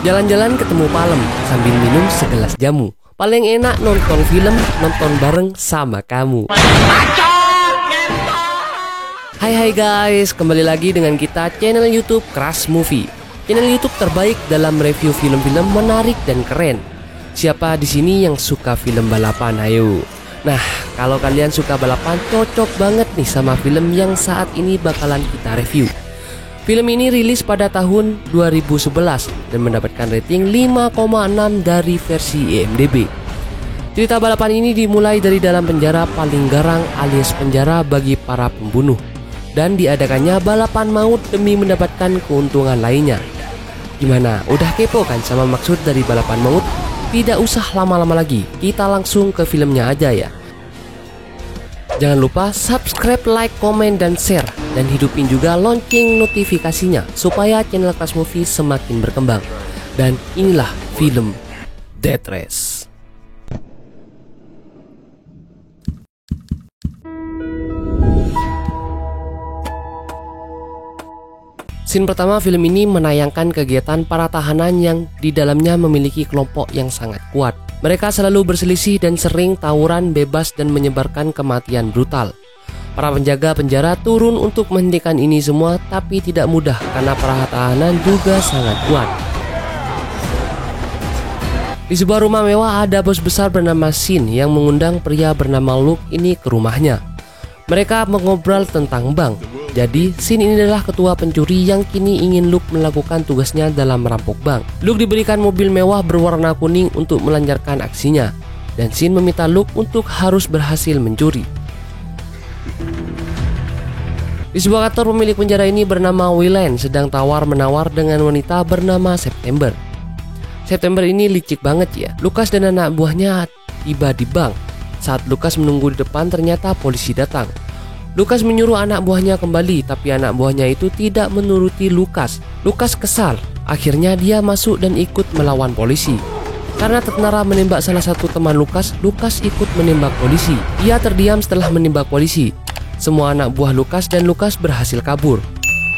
Jalan-jalan ketemu Palem sambil minum segelas jamu. Paling enak nonton film, nonton bareng sama kamu. Hai guys, kembali lagi dengan kita channel YouTube Crush Movie. Channel YouTube terbaik dalam review film-film menarik dan keren. Siapa di sini yang suka film balapan? Ayo. Nah, kalau kalian suka balapan, cocok banget nih sama film yang saat ini bakalan kita review. Film ini rilis pada tahun 2011 dan mendapatkan rating 5,6 dari versi IMDb. Cerita balapan ini dimulai dari dalam penjara paling garang alias penjara bagi para pembunuh, dan diadakannya balapan maut demi mendapatkan keuntungan lainnya. Gimana? Udah kepo kan sama maksud dari balapan maut? Tidak usah lama-lama lagi, kita langsung ke filmnya aja ya. Jangan lupa subscribe, like, komen, dan share. Dan hidupin juga lonceng notifikasinya supaya channel Crush Movie semakin berkembang. Dan inilah film Death Race. Scene pertama film ini menayangkan kegiatan para tahanan yang di dalamnya memiliki kelompok yang sangat kuat. Mereka selalu berselisih dan sering tawuran bebas dan menyebarkan kematian brutal. Para penjaga penjara turun untuk menghentikan ini semua, tapi tidak mudah karena para tahanan juga sangat kuat. Di sebuah rumah mewah ada bos besar bernama Shin yang mengundang pria bernama Luke ini ke rumahnya. Mereka mengobrol tentang bank. Jadi, Shin ini adalah ketua pencuri yang kini ingin Luke melakukan tugasnya dalam merampok bank. Luke diberikan mobil mewah berwarna kuning untuk melancarkan aksinya, dan Shin meminta Luke untuk harus berhasil mencuri. Di sebuah kantor, pemilik penjara ini bernama Wayland sedang tawar-menawar dengan wanita bernama September. September ini licik banget ya. Lucas dan anak buahnya tiba di bank. Saat Lucas menunggu di depan, ternyata polisi datang. Lucas menyuruh anak buahnya kembali, tapi anak buahnya itu tidak menuruti Lucas. Lucas kesal. Akhirnya dia masuk dan ikut melawan polisi. Karena tentara menembak salah satu teman Lucas, Lucas ikut menembak polisi. Ia terdiam setelah menembak polisi. Semua anak buah Lucas dan Lucas berhasil kabur.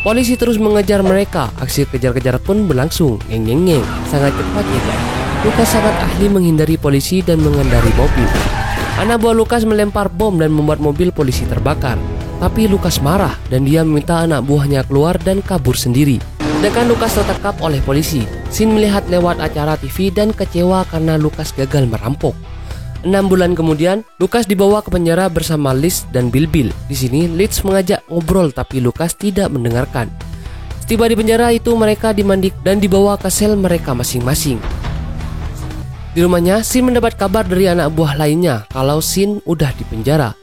Polisi terus mengejar mereka. Aksi kejar-kejar pun berlangsung. Ngeng-ngeng-ngeng. Sangat cepat ya guys. Lucas sangat ahli menghindari polisi dan mengendari mobil. Anak buah Lucas melempar bom dan membuat mobil polisi terbakar. Tapi Lucas marah dan dia meminta anak buahnya keluar dan kabur sendiri. Sedangkan Lucas tertangkap oleh polisi. Shin melihat lewat acara TV dan kecewa karena Lucas gagal merampok. 6 bulan kemudian, Lucas dibawa ke penjara bersama Liz dan Bill. Di sini, Liz mengajak ngobrol tapi Lucas tidak mendengarkan. Setiba di penjara itu, mereka dimandik dan dibawa ke sel mereka masing-masing. Di rumahnya, Shin mendapat kabar dari anak buah lainnya kalau Shin udah di penjara.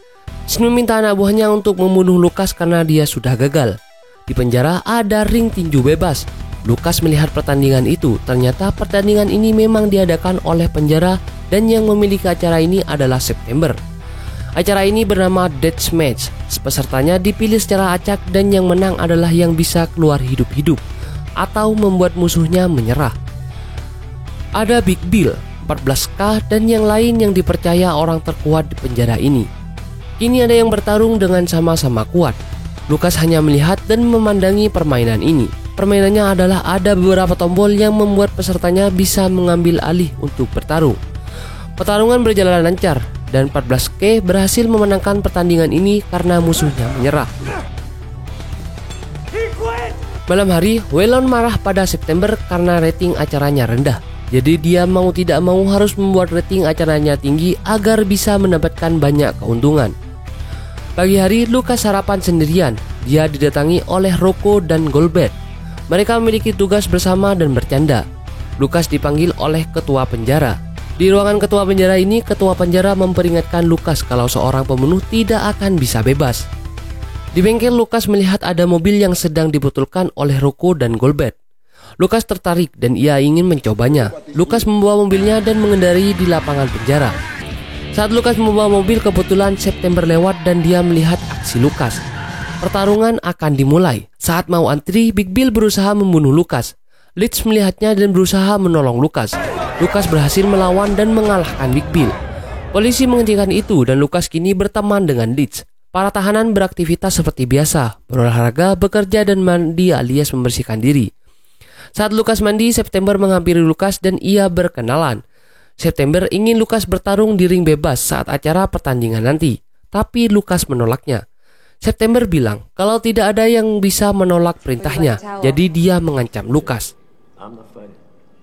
Shin meminta anak buahnya untuk membunuh Lucas karena dia sudah gagal. Di penjara ada ring tinju bebas. Lucas melihat pertandingan itu. Ternyata pertandingan ini memang diadakan oleh penjara dan yang memiliki acara ini adalah September. Acara ini bernama Deathmatch. Pesertanya dipilih secara acak dan yang menang adalah yang bisa keluar hidup-hidup atau membuat musuhnya menyerah. Ada Big Bill, 14K, dan yang lain yang dipercaya orang terkuat di penjara ini. Kini ada yang bertarung dengan sama-sama kuat. Lucas hanya melihat dan memandangi permainan ini. Permainannya adalah ada beberapa tombol yang membuat pesertanya bisa mengambil alih untuk bertarung. Pertarungan berjalan lancar dan 14K berhasil memenangkan pertandingan ini karena musuhnya menyerah. Malam hari, Wayland marah pada September karena rating acaranya rendah. Jadi dia mau tidak mau harus membuat rating acaranya tinggi agar bisa mendapatkan banyak keuntungan. Pagi hari, Lucas sarapan sendirian. Dia didatangi oleh Rocco dan Goldberg. Mereka memiliki tugas bersama dan bercanda. Lucas dipanggil oleh ketua penjara. Di ruangan ketua penjara ini, ketua penjara memperingatkan Lucas kalau seorang pembunuh tidak akan bisa bebas. Di bengkel, Lucas melihat ada mobil yang sedang dibetulkan oleh Rocco dan Goldberg. Lucas tertarik dan ia ingin mencobanya. Lucas membawa mobilnya dan mengendarai di lapangan penjara. Saat Lucas membawa mobil, kebetulan September lewat dan dia melihat aksi Lucas. Pertarungan akan dimulai. Saat mau antri, Big Bill berusaha membunuh Lucas. Liz melihatnya dan berusaha menolong Lucas. Lucas berhasil melawan dan mengalahkan Big Bill. Polisi menghentikan itu dan Lucas kini berteman dengan Liz. Para tahanan beraktivitas seperti biasa, berolahraga, bekerja, dan mandi alias membersihkan diri. Saat Lukas mandi, September menghampiri Lukas dan ia berkenalan. September ingin Lukas bertarung di ring bebas saat acara pertandingan nanti, tapi Lukas menolaknya. September bilang kalau tidak ada yang bisa menolak perintahnya, jadi dia mengancam Lukas.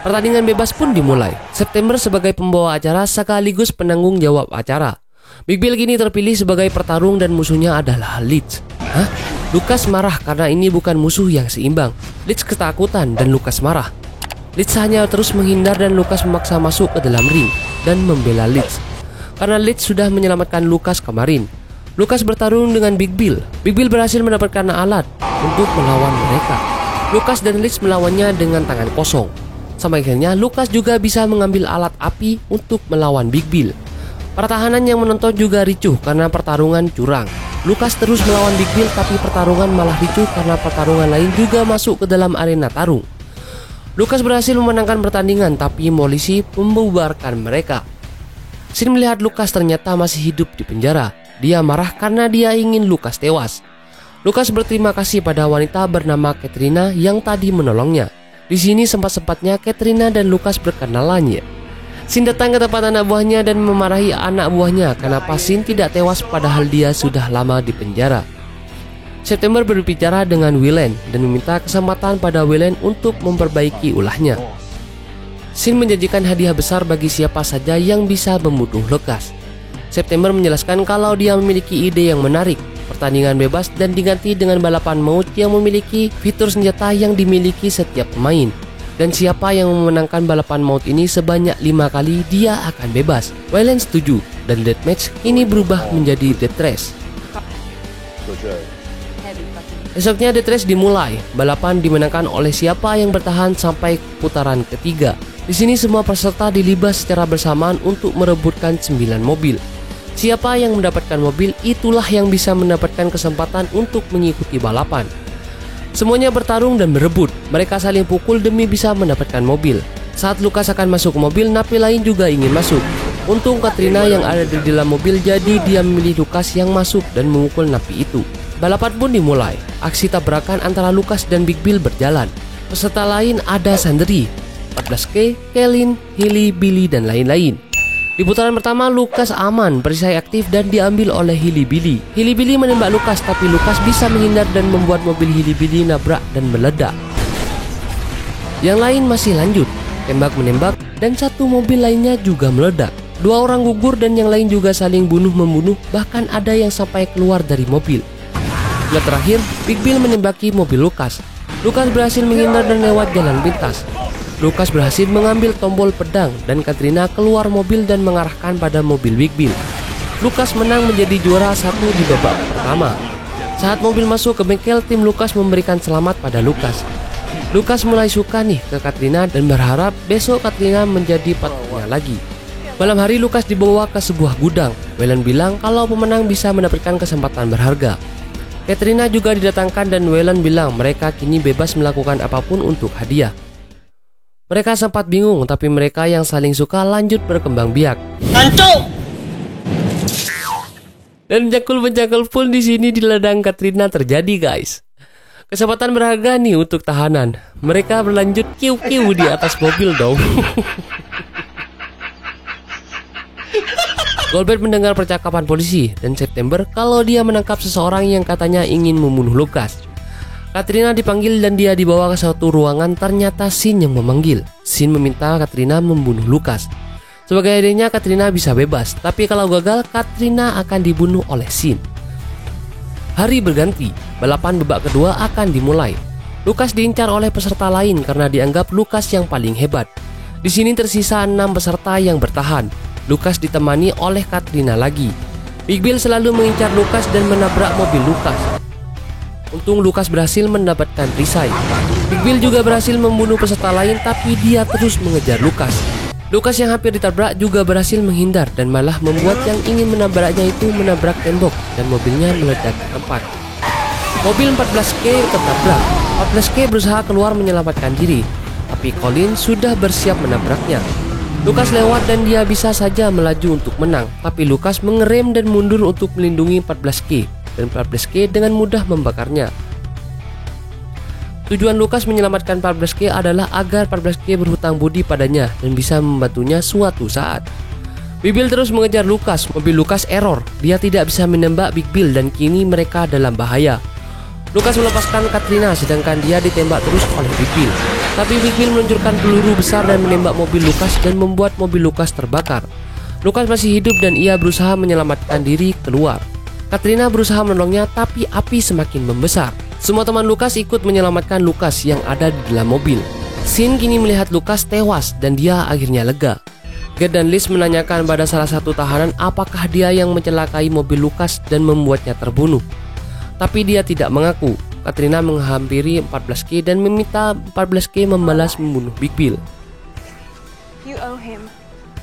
Pertandingan bebas pun dimulai. September sebagai pembawa acara sekaligus penanggung jawab acara. Big Bill kini terpilih sebagai pertarung dan musuhnya adalah Leeds. Hah? Lukas marah karena ini bukan musuh yang seimbang. Leeds ketakutan dan Lukas marah. Leeds hanya terus menghindar dan Lukas memaksa masuk ke dalam ring dan membela Leeds. Karena Leeds sudah menyelamatkan Lukas kemarin. Lukas bertarung dengan Big Bill. Big Bill berhasil mendapatkan alat untuk melawan mereka. Lukas dan Leeds melawannya dengan tangan kosong. Sampai akhirnya Lukas juga bisa mengambil alat api untuk melawan Big Bill. Para tahanan yang menonton juga ricuh karena pertarungan curang. Lukas terus melawan Big Bill tapi pertarungan malah ricuh karena pertarungan lain juga masuk ke dalam arena tarung. Lukas berhasil memenangkan pertandingan tapi polisi membubarkan mereka. Sin melihat Lukas ternyata masih hidup di penjara. Dia marah karena dia ingin Lukas tewas. Lukas berterima kasih pada wanita bernama Katrina yang tadi menolongnya. Di sini sempat-sempatnya Katrina dan Lukas berkenalannya. Sin datang ke tempat anak buahnya dan memarahi anak buahnya kenapa Sin tidak tewas padahal dia sudah lama di penjara. September berbicara dengan Wayland dan meminta kesempatan pada Wayland untuk memperbaiki ulahnya. Sin menjanjikan hadiah besar bagi siapa saja yang bisa membunuh Lukas. September menjelaskan kalau dia memiliki ide yang menarik, pertandingan bebas dan diganti dengan balapan maut yang memiliki fitur senjata yang dimiliki setiap pemain. Dan siapa yang memenangkan balapan maut ini sebanyak 5 kali dia akan bebas. Wayland setuju dan deathmatch ini berubah menjadi death race. Esoknya death race dimulai. Balapan dimenangkan oleh siapa yang bertahan sampai putaran ketiga. Di sini semua peserta dilibas secara bersamaan untuk merebutkan 9 mobil. Siapa yang mendapatkan mobil itulah yang bisa mendapatkan kesempatan untuk mengikuti balapan. Semuanya bertarung dan berebut. Mereka saling pukul demi bisa mendapatkan mobil. Saat Lukas akan masuk ke mobil, napi lain juga ingin masuk. Untung Katrina yang ada di dalam mobil, jadi dia memilih Lukas yang masuk dan memukul napi itu. Balapan pun dimulai. Aksi tabrakan antara Lukas dan Big Bill berjalan. Peserta lain ada Sandri, 14K, Kelin, Hilly, Billy, dan lain-lain. Di putaran pertama, Lukas aman, perisai aktif dan diambil oleh Hilly Billy. Hilly Billy menembak Lukas, tapi Lukas bisa menghindar dan membuat mobil Hilly Billy nabrak dan meledak. Yang lain masih lanjut, tembak-menembak, dan satu mobil lainnya juga meledak. 2 orang gugur dan yang lain juga saling bunuh-membunuh, bahkan ada yang sampai keluar dari mobil. Setelah terakhir, Big Bill menembaki mobil Lukas. Lukas berhasil menghindar dan lewat jalan pintas. Lukas berhasil mengambil tombol pedang dan Katrina keluar mobil dan mengarahkan pada mobil Big Bill. Lukas menang menjadi juara 1 di babak pertama. Saat mobil masuk ke bengkel, tim Lukas memberikan selamat pada Lukas. Lukas mulai suka nih ke Katrina dan berharap besok Katrina menjadi partnernya lagi. Malam hari Lukas dibawa ke sebuah gudang. Wayland bilang kalau pemenang bisa mendapatkan kesempatan berharga. Katrina juga didatangkan dan Wayland bilang mereka kini bebas melakukan apapun untuk hadiah. Mereka sempat bingung, tapi mereka yang saling suka lanjut berkembang biak. Hancur! Dan jangkul-menjangkul pun di sini di ladang Katrina terjadi, guys. Kesempatan berharga nih untuk tahanan. Mereka berlanjut kiu-kiu di atas mobil dong. Goldberg mendengar percakapan polisi dan September kalau dia menangkap seseorang yang katanya ingin membunuh Lukas. Katrina dipanggil dan dia dibawa ke suatu ruangan. Ternyata Sin yang memanggil. Sin meminta Katrina membunuh Lukas. Sebagai adanya Katrina bisa bebas, tapi kalau gagal Katrina akan dibunuh oleh Sin. Hari berganti. Balapan babak kedua akan dimulai. Lukas diincar oleh peserta lain karena dianggap Lukas yang paling hebat. Di sini tersisa 6 peserta yang bertahan. Lukas ditemani oleh Katrina lagi. Big Bill selalu mengincar Lukas dan menabrak mobil Lukas. Untung Lukas berhasil mendapatkan perisai. Big Bill juga berhasil membunuh peserta lain, tapi dia terus mengejar Lukas. Lukas yang hampir ditabrak juga berhasil menghindar dan malah membuat yang ingin menabraknya itu menabrak tembok dan mobilnya meledak ke tempat. Mobil 14K tertabrak. 14K berusaha keluar menyelamatkan diri, tapi Colin sudah bersiap menabraknya. Lukas lewat dan dia bisa saja melaju untuk menang, tapi Lukas mengerem dan mundur untuk melindungi 14K. Dan 14K dengan mudah membakarnya. Tujuan Lucas menyelamatkan 14K adalah agar 14K berhutang budi padanya dan bisa membantunya suatu saat. Big Bill terus mengejar Lucas. Mobil Lucas error. Dia tidak bisa menembak Big Bill dan kini mereka dalam bahaya. Lucas melepaskan Katrina sedangkan dia ditembak terus oleh Big Bill. Tapi Big Bill meluncurkan peluru besar dan menembak mobil Lucas dan membuat mobil Lucas terbakar. Lucas masih hidup dan ia berusaha menyelamatkan diri keluar. Katrina berusaha menolongnya tapi api semakin membesar. Semua teman Lucas ikut menyelamatkan Lucas yang ada di dalam mobil. Sin kini melihat Lucas tewas dan dia akhirnya lega. Gert dan Liz menanyakan pada salah satu tahanan apakah dia yang mencelakai mobil Lucas dan membuatnya terbunuh. Tapi dia tidak mengaku. Katrina menghampiri 14K dan meminta 14K membalas membunuh Big Bill. You owe him.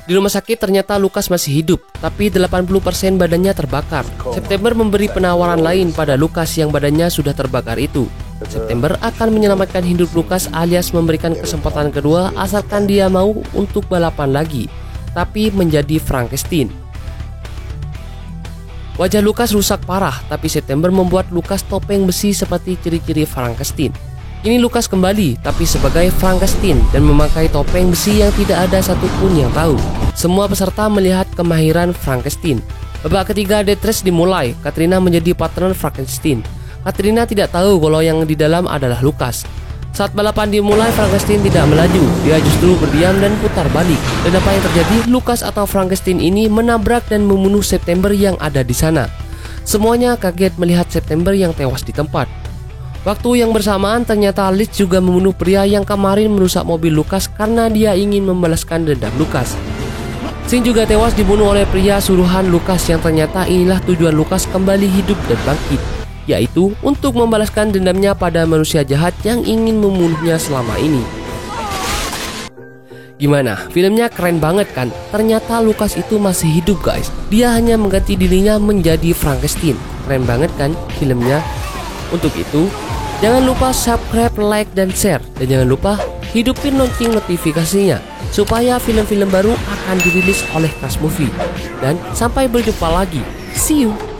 Di rumah sakit ternyata Lucas masih hidup, tapi 80% badannya terbakar. September memberi penawaran lain pada Lucas yang badannya sudah terbakar itu. September akan menyelamatkan hidup Lucas alias memberikan kesempatan kedua asalkan dia mau untuk balapan lagi, tapi menjadi Frankenstein. Wajah Lucas rusak parah, tapi September membuat Lucas topeng besi seperti ciri-ciri Frankenstein. Kini Lucas kembali, tapi sebagai Frankenstein dan memakai topeng besi yang tidak ada satupun yang tahu. Semua peserta melihat kemahiran Frankenstein. Babak ketiga Death Race dimulai. Katrina menjadi partner Frankenstein. Katrina tidak tahu kalau yang di dalam adalah Lucas. Saat balapan dimulai, Frankenstein tidak melaju. Dia justru berdiam dan putar balik. Dan apa yang terjadi? Lucas atau Frankenstein ini menabrak dan membunuh September yang ada di sana. Semuanya kaget melihat September yang tewas di tempat. Waktu yang bersamaan ternyata Liz juga membunuh pria yang kemarin merusak mobil Lucas karena dia ingin membalaskan dendam Lucas. Sin juga tewas dibunuh oleh pria suruhan Lucas yang ternyata inilah tujuan Lucas kembali hidup dan bangkit, yaitu untuk membalaskan dendamnya pada manusia jahat yang ingin membunuhnya selama ini. Gimana? Filmnya keren banget kan? Ternyata Lucas itu masih hidup guys. Dia hanya mengganti dirinya menjadi Frankenstein. Keren banget kan filmnya? Untuk itu, jangan lupa subscribe, like, dan share. Dan jangan lupa hidupin lonceng notifikasinya supaya film-film baru akan dirilis oleh Crash Movie. Dan sampai berjumpa lagi. See you!